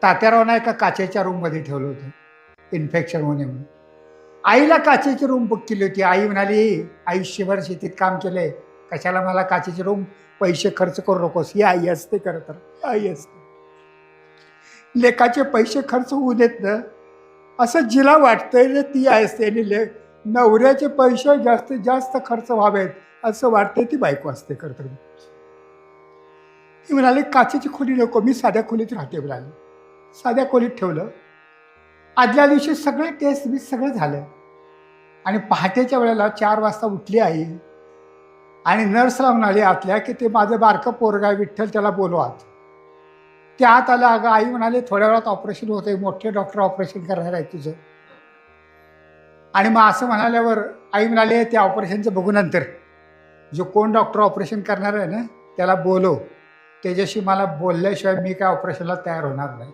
तात्यारावना एका काचेच्या रूममध्ये ठेवलं होतं इन्फेक्शन होणे म्हणून. आईला काचेची रूम बुक केली होती. आई म्हणाली, आयुष्यभर शेतीत काम केलंय, कशाला मला काचेची रूम, पैसे खर्च करू नकोस. ही आई असते खरं तर, आई असते. लेकाचे पैसे खर्च होऊ देत ना, असं जिला वाटतंय ना ती असते. आणि नवऱ्याचे पैसे जास्तीत जास्त खर्च व्हावेत असं वाटतंय ती बायको असते खरं तर. ती म्हणाली, काचेची खोली नको, मी साध्या खोलीत राहते म्हणाली. साध्या खोलीत ठेवलं. आदल्या दिवशी सगळे टेस्ट बी सगळं झालं आणि पहाटेच्या वेळेला 4 वाजता उठली आई आणि नर्सला म्हणाली आतल्या की ते माझं बारकं पोरगा आहे विठ्ठल, त्याला बोलवा. ते आत आलं. अगं आई म्हणाले, थोड्या वेळात ऑपरेशन होतंय, मोठे डॉक्टर ऑपरेशन करणार आहे तुझं. आणि मग असं म्हणाल्यावर आई म्हणाले, त्या ऑपरेशनचं बघू नंतर. जो कोण डॉक्टर ऑपरेशन करणार आहे ना त्याला बोलव, त्याच्याशी मला बोलल्याशिवाय मी काय ऑपरेशनला तयार होणार नाही.